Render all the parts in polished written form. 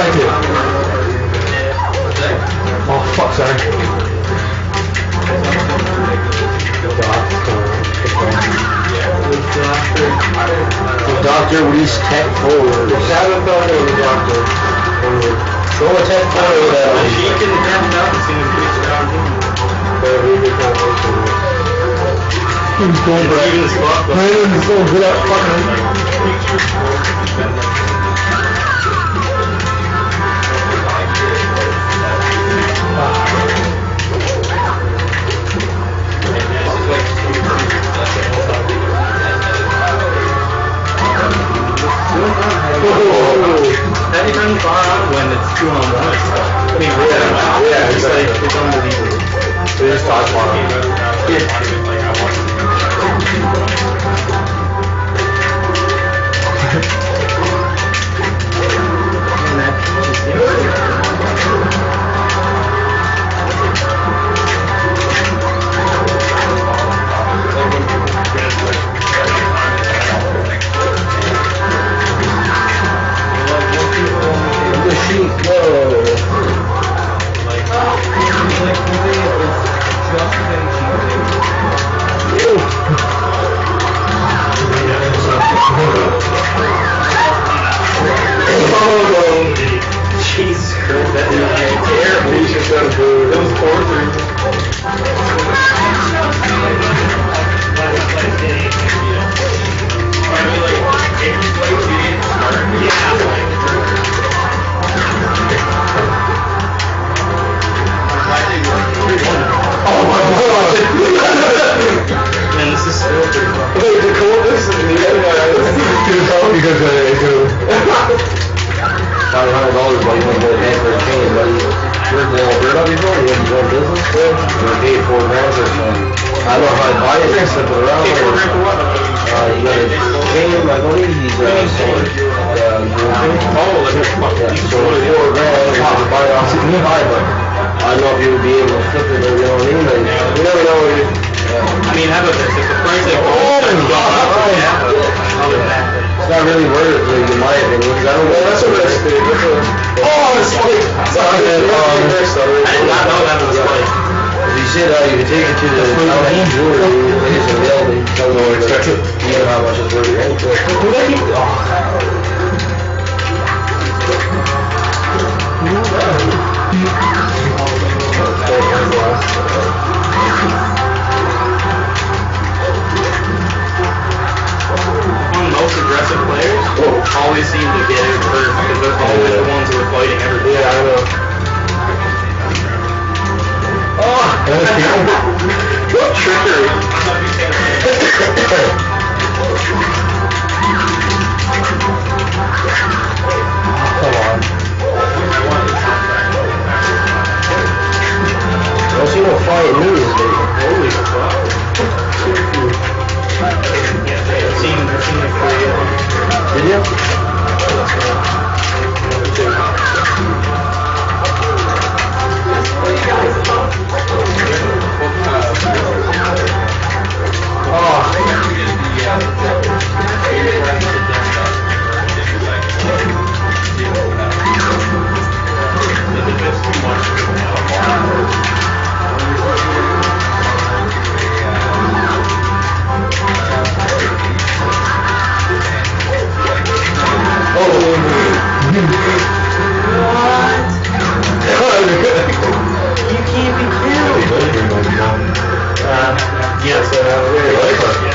like it. Oh, fuck, sorry. The doctor, we tech forward. I haven't thought of the doctor. Go attack forward. She can camp out and see him police around him. He's going for Even the spot. Brandon is so good at fucking. That even far out when it's 2-on-1 and stuff. I mean, Yeah, it's like, it's unbelievable. They just talk about it. The sheep, Jesus Christ, that is terrible. He's just got a boo. That was torture. Oh my god! Man, this is still pretty fun. Wait, the Colt is the other guy. Because it's good. $500, but you want to get a hand for a chain, buddy. Worked in Alberta before? You haven't done business? You paid $4 grand for something. I don't know if I'd buy it and slip it around. Hey, $4 grand for what? You got a chain, I believe he's sold. Oh, like Yeah, so $4 grand, you have to buy it off 65, but I don't know if you would be able to flip it, you know what I mean? Like, you never know what you... I mean, how about this? If the price like It's not really worth it, like, in my opinion, because I don't know. That's a risk, dude. Oh, it's like... I did not know that was like. If you said you could take it to the jewelry, it's a mail, they tell you how much it's worth, right? Who they keep... Most aggressive players always seem to get it first because they're always the ones who are fighting everything. Yeah, I know. Oh! What trickery! Come on. Don't see no flying news, Holy fuck. I've seen the three. Did you? Yes.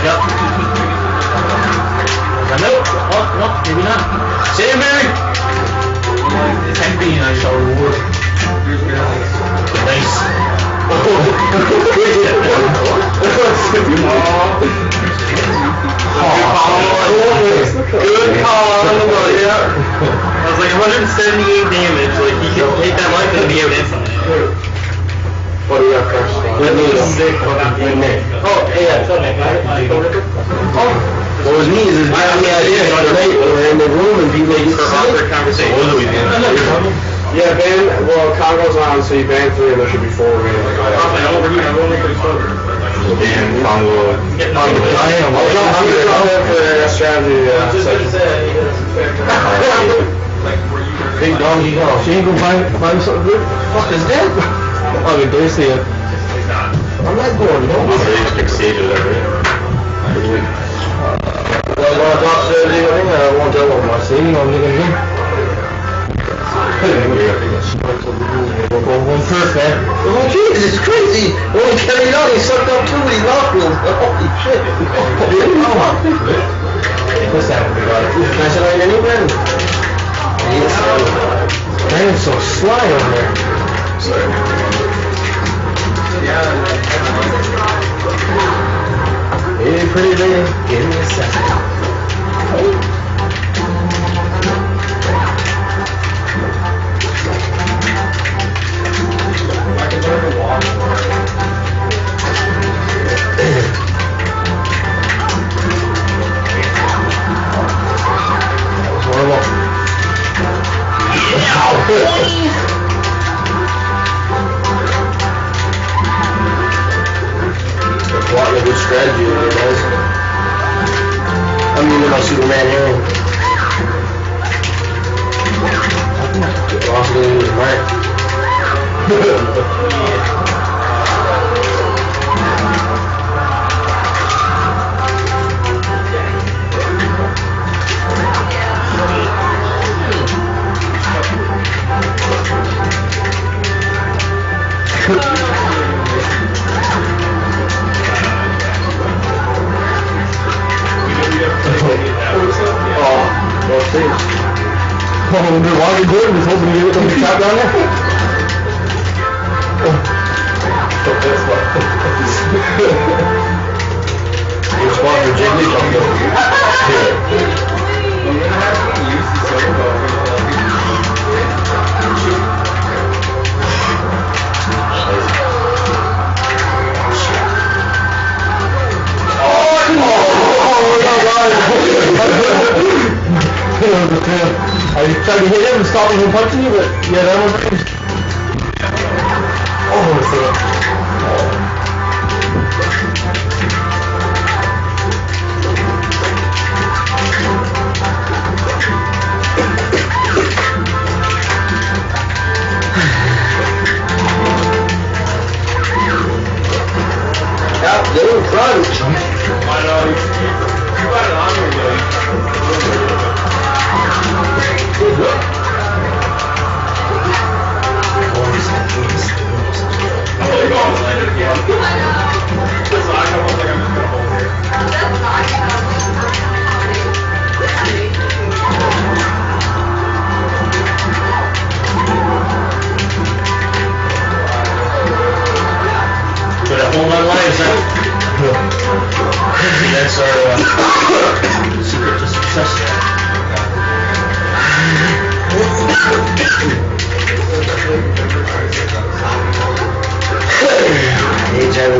Yep. Nope. Oh, no, maybe not. Sit in, baby. 10 bean, I shall reward. Nice. Good call on the ball, yeah. I was like 178 damage. Like, he can take that life and be out instantly. What do you have first? Sick fucking thing. Oh, yeah. What was neat is I had the idea tonight we were in the room and people used to Awkward conversation. What was we doing? Yeah, ban, well, Congo's on, so you ban 3 and there should be 4 remaining. I'm over here, I'm going for the And Congo. I'm gonna go for a strategy. Big donkey go. She ain't gonna find something good. Fuck is that? Oh, we do see it. I'm not going. No. Fixated already. I want to talk to the thing. I won't tell them. I see. I'm looking good. We'll go one first, man. Oh jeez, it's crazy. When he carried out, he sucked up two of these nostrils. Holy shit. What's that? We got it. Can I sit on your knee, Brandon? Brandon's so sly over there. Sorry. Hey, pretty lady. Give me a second. I can learn to walk. Horrible. What a good strategy there, guys. I'm using my Superman here. Also gonna use Mark. Oh, while you're doing this, hoping you get some shot down there. You spot for Jiggly, come go. I tried to hit him and stop him from punching you, but yeah, that was range. Oh, so. Out there in front. Why not? You got it on your way. Better hold on lives, huh? That's our secret to success. Hey, Jerry,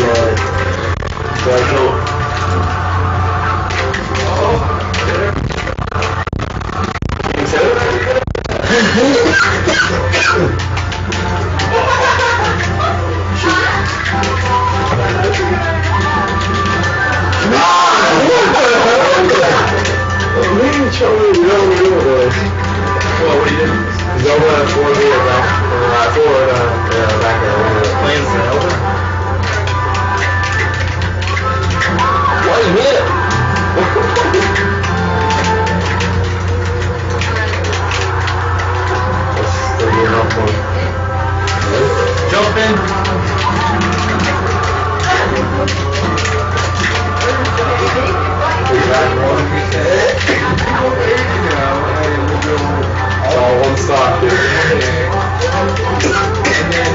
Jump in. all one stock, dude. And then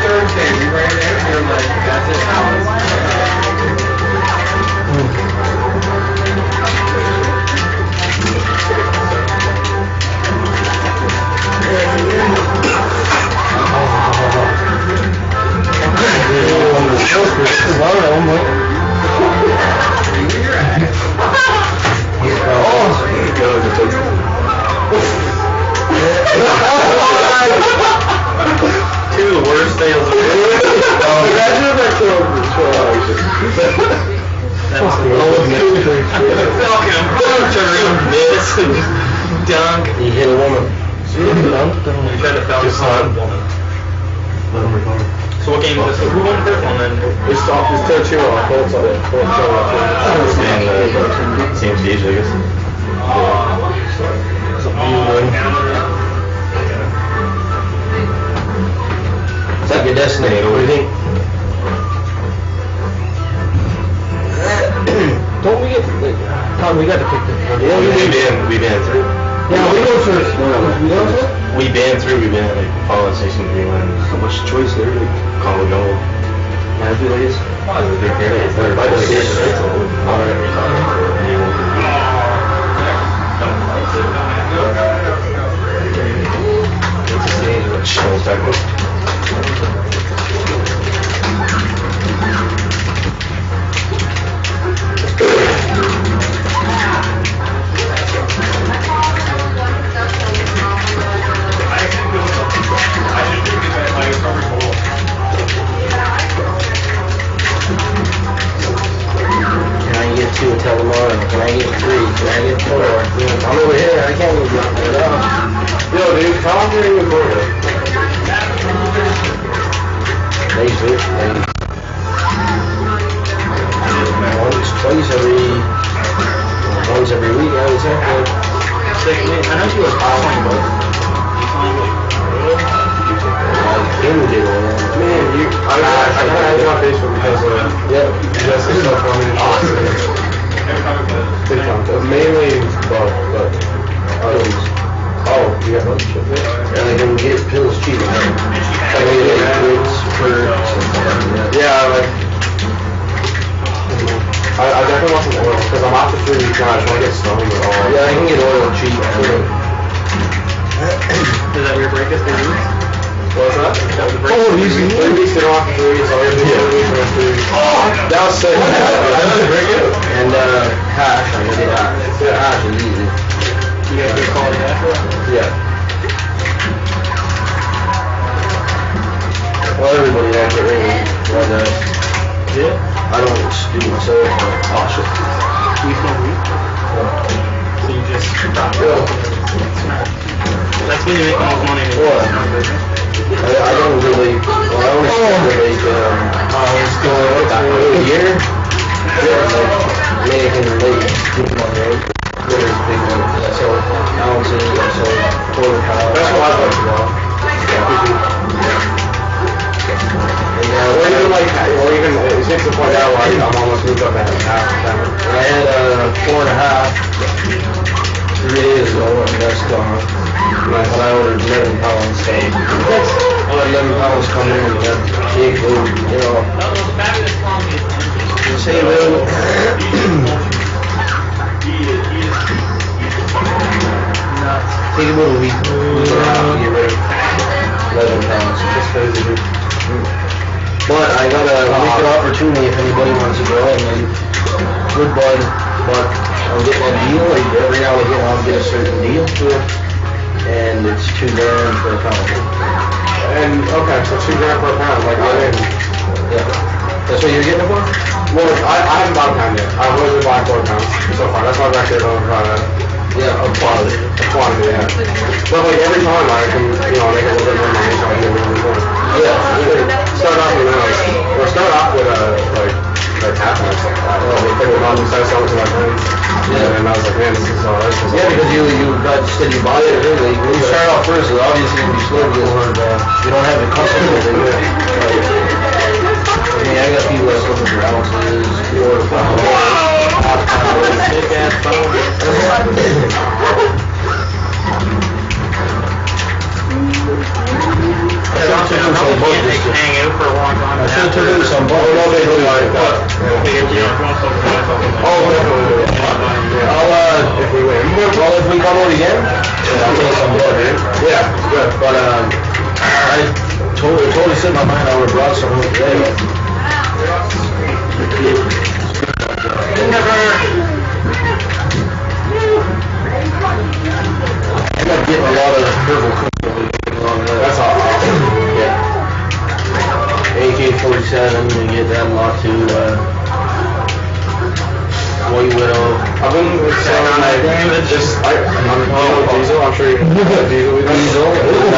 Thursday we ran there. Dunk. He hit a woman. He tried to foul his son. Let him recover. So what game is this? Who won the first one then? It's 2-2 on Colts on it. Same stage, I guess. It's like your destiny, what do you think? Don't we get, like, Tom, we got to pick the... Yeah, we banned through. Yeah, we go first. We go first? We banned like Fallen Station Greenland. How much choice there? Like, call it gold. Yeah, I feel like it's a big area. By the station, right? It's a stage, but shows back up. Can I get 2 until tomorrow? Can I get 3? Can I get 4? I'm over here. I can't even get it up. Yo, dude, how often are you recording? Twice every week, I would say. I know she was following, but Man, I kind of had you on Facebook because that's the stuff on me. TikTok. Mainly both, but you got other shit there? And they can get pills cheap. Yeah, like I definitely want some oil because I'm off the 3 week now. I just want to get stoned with all. Yeah, I can get oil cheap. is that your break? Is 3 weeks? What's that? Oh, easy. 3 weeks, get off the 3 weeks. I'll get 3 weeks for 3 weeks. That was sick. And hash, I'm gonna get hash. Hash is easy. You guys get quality after? Yeah. Well, everybody likes it, really. But, Yeah. I don't do myself, but I'll shit. Do you smoke weed? So you just stop. That's when you make the most money in What? I don't really, well, I only like, a year. Making late people on the road. There's big ones. I sell ounces, I sell quarter pounds. That's what I like to do. Or even, it gets to the point now where I'm almost moved up to half. I had 4.5 3 days ago, and that's gone. But I ordered 11 pounds, so I'll let 11 pounds come in and that big food, you know. Say, man, take a little week and a half to get rid of 11 pounds. That's crazy, dude. But I got a wicked opportunity if anybody wants to go, and then good bud, but I'm getting a deal, like every now and again I'll get a certain deal to it, and it's $2 grand for a pound. And, okay, so $2 grand per pound, like, Yeah. That's what you're getting it for? well, I haven't bought a pound yet. I've only been buying 4 pounds so far. That's why I've actually done Yeah, of quality. quantity, yeah. But like every time I can, make a little bit more money, so I can get a little bit more. Yeah. Start off with or start off with like half and stuff like that. They figured out and started selling to my friends. Yeah. And I was like, man, this is all right. Yeah, because you said you bought it early. When you start off first, it's obviously going to be slow because you don't have the customers. I mean, I got people that come for ounces, quarter pound, half pound, big ass pound. Hang out for a long time. I should have took in some butter. No, they really like that. Oh, definitely. If we win. Well, if we come out again, I'll take some butter. Yeah, good. But I totally set my mind I would have brought some home today. I'm not getting a lot of herbal cooking along there. That's awesome. Yeah. AK-47, we get that a lot. talked to, White Widow. I've been with Diesel, I'm sure you know Diesel. Diesel, You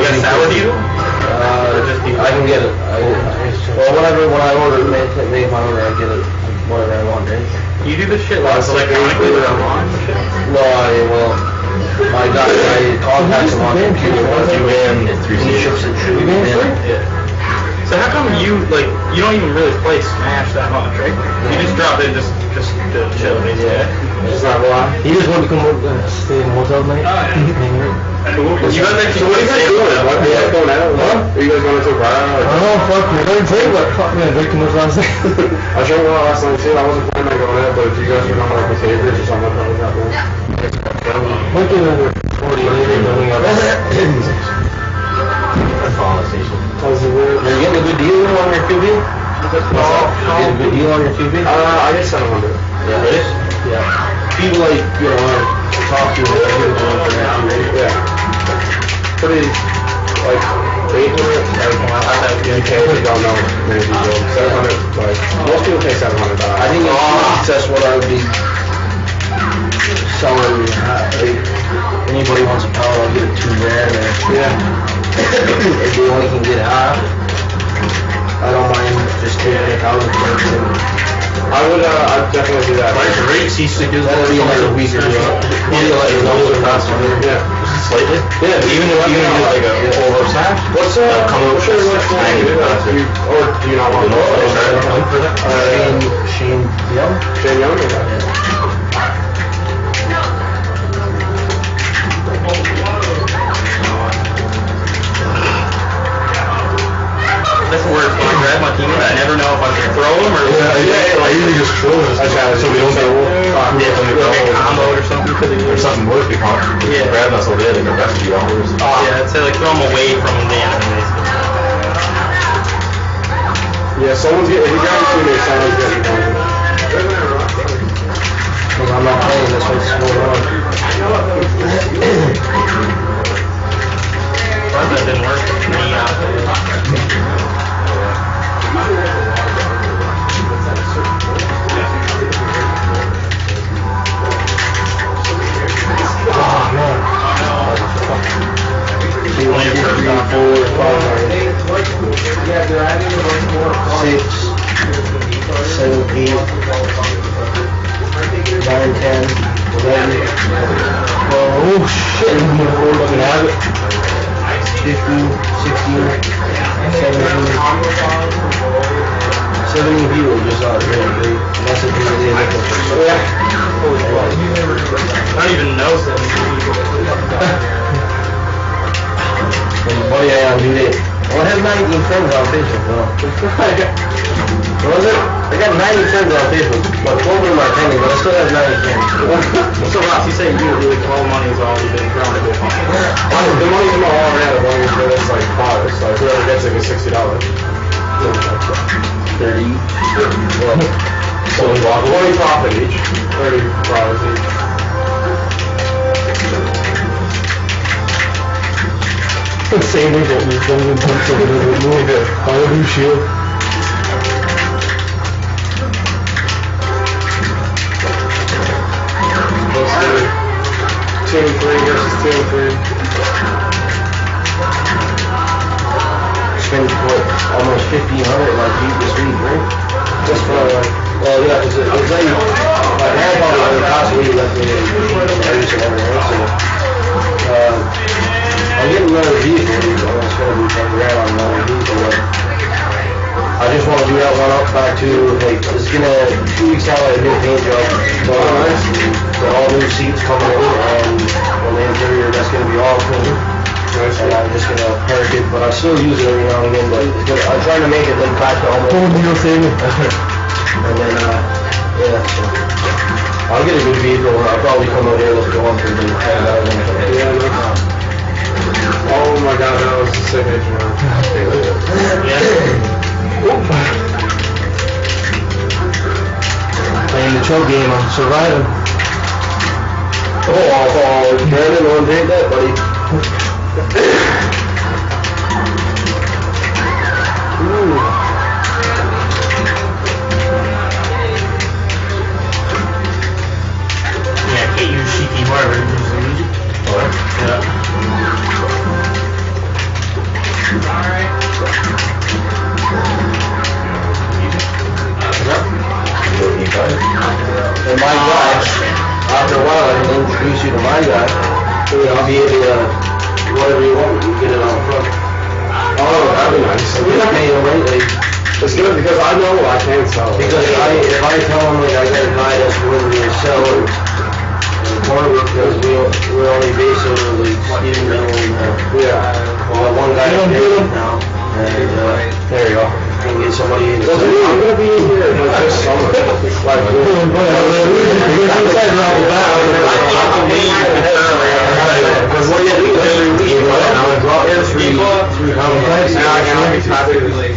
got sour diesel? I can get it. Well, whenever, when I order, make my order, I get it, whatever I want, right? You do this shit like electronically with online and shit? No, my contacts him on the computer, and he ships it to me. Yeah. So how come you don't even really play Smash that much, right? You just drop in just to chill, basically. Yeah. It's not a lot. He just wanted to come stay in a hotel night. Cool. You guys actually So what are you guys doing? What are you guys going out? What? Are you guys going to a bar? I don't know, fuck me. I didn't say what. Fuck me, I drank too much last night. I sure went out last night too. I wasn't planning on going out, but if you guys were going like behaviors or something, that was happening. Look at another 40 going up. How's it work? Are you getting a good deal on your QB? Getting a good deal on your QB? I get 700. Yeah. Really? Yeah. People like, talk to you, they give it to them for that, right? Yeah. Pretty, like, 800, like, UK, we don't know many people. 700, like, most people pay 700. I think that's what I would be selling. Like, anybody wants a power, I'll give it $2,000. Yeah. If they only can get half, I don't mind just taking $1,000. I'd definitely do that. Like rates, he should do That'll be like a week or so. Yeah, like a little bit faster. Yeah. Slightly? Yeah, Even if you do like a over snap? What's what's your last name? Or do you not want to know? Shane Young? Shane Young or that? That's the worst. When I grab my teammate, I never know if I should throw him or I usually just throw it. So we don't go. like a combo or something. Or something worse because grab us over there, they're best to be hours. Yeah, I'd say like throw him away from the enemy, basically. Yeah, someone's getting, if you grab your teammate, someone's getting going. Because I'm not playing, that's what's going on. That didn't work. Oh, man. 2, 1, 2, 3, 4, 5, 6, 7, 8, 9, 10, 11, 12, oh shit, I'm gonna hold up and have it. 15, 16, 17, 70 people just out here, and that's a really looking for. So yeah. I don't even know 7 And buddy, I am, dude. Well, I have 19 friends on Facebook, though. What was it? I got 90 friends on Facebook, but 12 of them are pending, but I still have 90 friends. So Ross, you say you really all money is all you've been trying to do. The money's not all around, as long as it's like $5. Like whoever gets it gets $60. 30. So 20 profit each. $30 each. Same thing that we've done in terms of the new shield. Let's do 2 and 3 versus 2 and 3. Spend almost 1,500 like you this week, right? Just for well, yeah, it's like my grandfather only cost me like every single one, so I'm getting another vehicle. It's gonna be $10,000 on another vehicle. But I just want to do that one up back to like it's gonna 2 weeks out like a new paint job. So nice. All new seats coming in and on the interior that's gonna be all clean. And I'm just gonna park it, but I still use it every now and again. But it's gonna, I'm trying to make it like back to almost. And then yeah, so I'll get a good vehicle. I'll probably come out here. Let's go on for the $10,000. Yeah. Oh my god, that was a sick age, man. Playing the Chubb game, I'm surviving. Oh, Brandon, don't take that, buddy. my guy. I'll be able to, whatever you want, you get it on front. Oh, that'd be nice. You know, right? Like, it's good because I know I can sell it. because if I tell them like I got a guy that's willing to sell it in the corner because we're only based on like Stephenville and Yeah. we got one guy now and There you go. can get somebody in. Well, dude, I'm gonna be in here like this summer. Like, Because what do you do every week?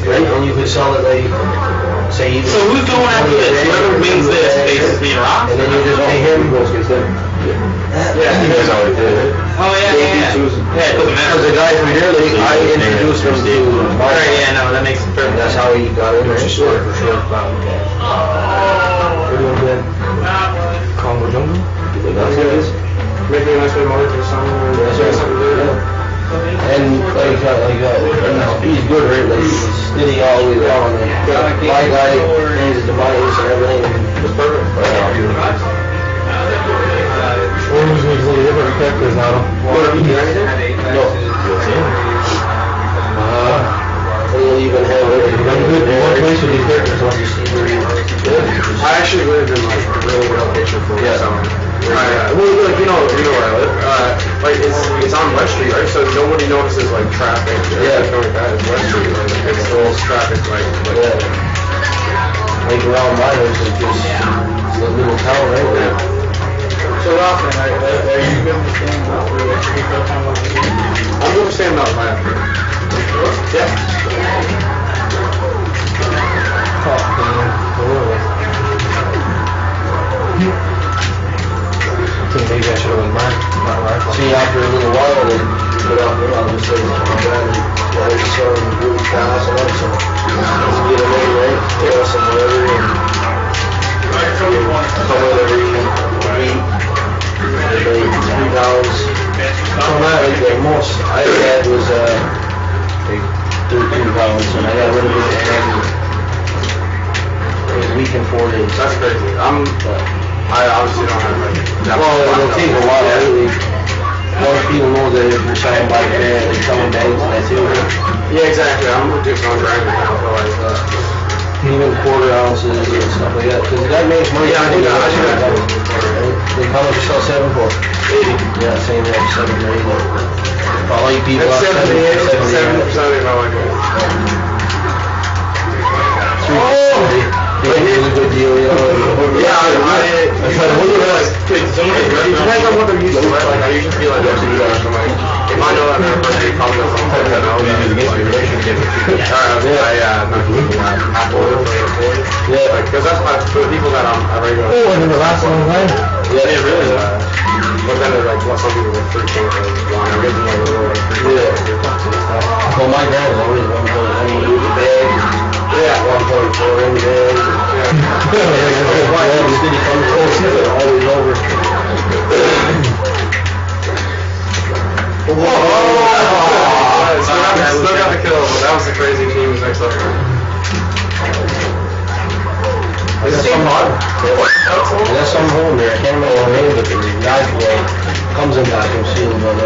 And you could sell it like, say. So who's going after this? Whoever wins this faces me, Rock? And then you just pay him. Yeah, you guys already did it. Oh, yeah. Yeah, it doesn't matter. Because the guy from here, like, I introduced him to. Alright, yeah, no, that makes perfect. That's how he got in there. For sure. Congo Jungle? That's what it is. Maybe a nice way more for summer. That's right. Something to do. And he's good, right? Like, he's steady all the way down. My guy is the device and everything. It's perfect. What was these little different characters now? What, have you done anything? No. We'll even have one place with these characters on your Steve. I actually lived in like a really good location for summer. Well, like, you know where I live. Like it's on West Street, right? So nobody notices like traffic. Yeah. Anything like that. It's West Street. Like, it's still traffic. Like Like around my house, it's just a little town, right? Yeah. So Ralph, are you good with staying up for the first time? I'm going to stand up, man. Yeah. Maybe I should have went mine. See, after a little while, they put up, I'll just say, my dad, I was selling really fast, and so let's get away, right? Get us some whatever, and somewhere every week, like 3 pounds. So not like the most I had was like 13 pounds, and I got rid of it in a week and 4 days. That's crazy. I obviously don't have like. Well, it'll take a while, really. Most people know that if you're selling by bag, like selling bags and that too. Yeah, exactly. I'm just on grinding now for like Even quarter ounces and stuff like that, because that makes money. Yeah, I do that. They come up to sell 7 for 80. Yeah, same there, 7 or 8. I like people. That's 70% of my like it. They get a good deal, you know. Yeah, I try to look at it depends on what they're used to, right? Like I usually feel like I'm like, if I know that they're a person probably doesn't know that I'll use against your relationship. Alright, not losing that half order for it. Yeah. Like, because that's my, for the people that I'm regular. Oh, and then the last one, right? Yeah, it really is. But then they're like, some people like 3 quarters, like, I'm getting like a little like 3 quarters. Well, my dad is always 1.1 with the bag. Yeah, 1.4 in the bag. Why did he come close? Always over. Still got the kill, but that was the crazy team next up. I got some home there. I can't remember the name, but the guy's like comes in vacuum sealed, but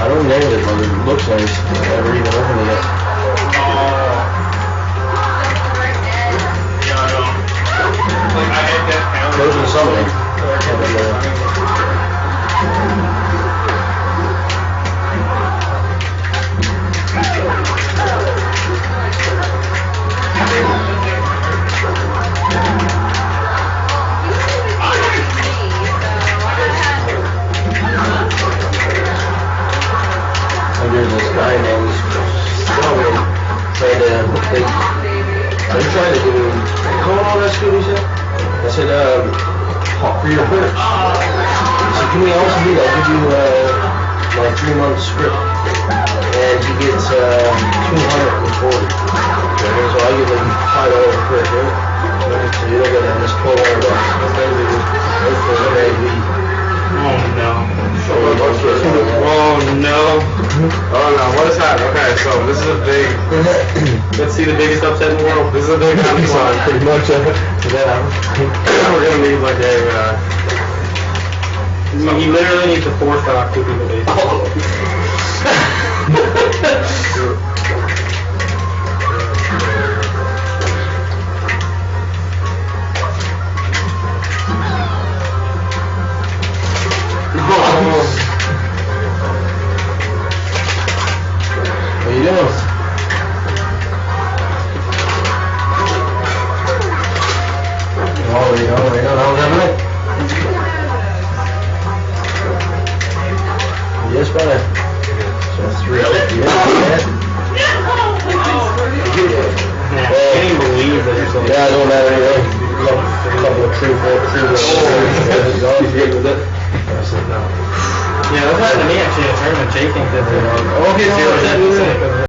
I don't name it, but it looks nice. I never even opened it yet. Goes in something. And there's this guy named I tried to do colon rescue, he said. I said, for your birth. He said, can we also do that? I'll give you my 3-month script. And he gets $240. So I give him $5 per right? So you don't get that, just $1,200. Oh no. Oh no. Oh no, what is that? Okay, so this is a big, let's see the biggest upset in the world. This is a big one. Pretty much, We're gonna need like a, He literally needs to force stock two people basically. What are you doing? Oh, there you go, that was everything. Yes, brother. So 350. I can't even believe that you're so. Yeah, it don't matter anyway. Couple of true. Yeah, that's happened to me actually in a tournament. Jake thinks that. Okay, 0-7.